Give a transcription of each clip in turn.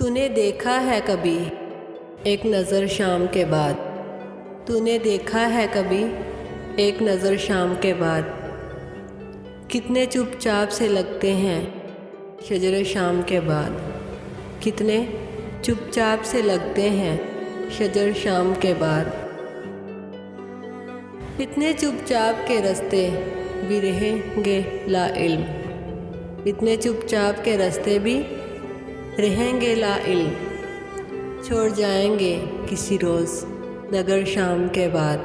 तूने देखा है कभी एक नज़र शाम के बाद। तूने देखा है कभी एक नज़र शाम के बाद। कितने चुपचाप से लगते हैं शजर शाम के बाद। कितने चुपचाप से लगते हैं शजर शाम के बाद। इतने चुपचाप के रास्ते भी रहेंगे ला इल्म। इतने चुपचाप के रास्ते भी रहेंगे ला इल्म। छोड़ जाएंगे किसी रोज़ नगर शाम के बाद।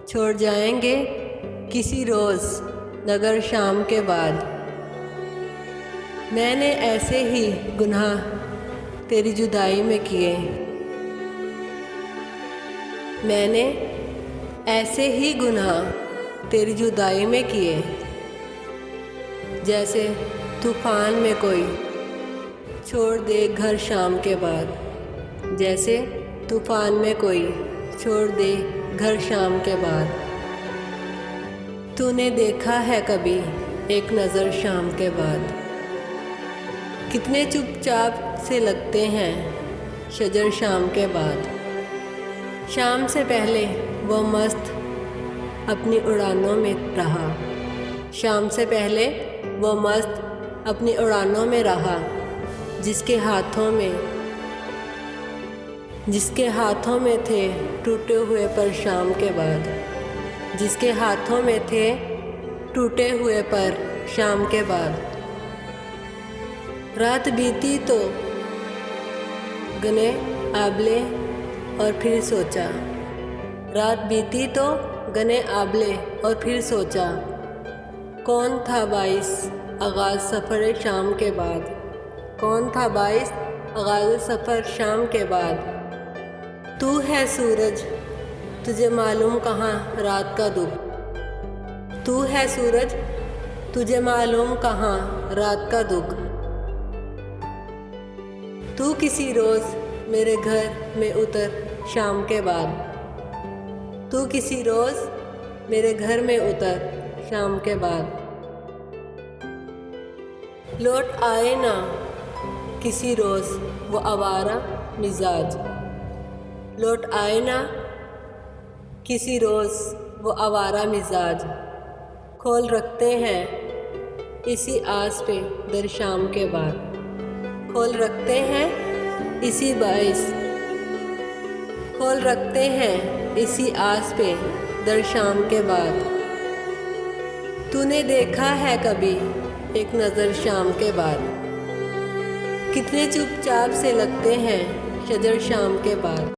छोड़ जाएंगे किसी रोज़ नगर शाम के बाद। मैंने ऐसे ही गुनाह तेरी जुदाई में किए। मैंने ऐसे ही गुनाह तेरी जुदाई में किए। जैसे तूफ़ान में कोई छोड़ दे घर शाम के बाद। जैसे तूफ़ान में कोई छोड़ दे घर शाम के बाद। तूने देखा है कभी एक नज़र शाम के बाद। कितने चुपचाप से लगते हैं शजर शाम के बाद। शाम से पहले वो मस्त अपनी उड़ानों में रहा। शाम से पहले वो मस्त अपनी उड़ानों में रहा। जिसके हाथों में थे टूटे हुए पर शाम के बाद। जिसके हाथों में थे टूटे हुए पर शाम के बाद। रात बीती तो गने आबले और फिर सोचा। रात बीती तो गने आबले और फिर सोचा। कौन था बाइस आगाज़ सफ़र शाम के बाद। कौन था बाइस आगाज़ सफ़र शाम के बाद। तू है सूरज तुझे मालूम कहाँ रात का दुख। तू है सूरज तुझे मालूम कहाँ रात का दुख। तू किसी रोज़ मेरे घर में उतर शाम के बाद। तू किसी रोज़ मेरे घर में उतर शाम के बाद। लौट आए ना किसी रोज़ वो आवारा मिजाज। लौट आए ना किसी रोज़ वो आवारा मिजाज। खोल रखते हैं इसी आस पे दर शाम के बाद। खोल रखते हैं इसी बाइस। खोल रखते हैं इसी आस पे दर शाम के बाद। तूने देखा है कभी एक नज़र शाम के बाद। कितने चुपचाप से लगते हैं शजर शाम के बाद।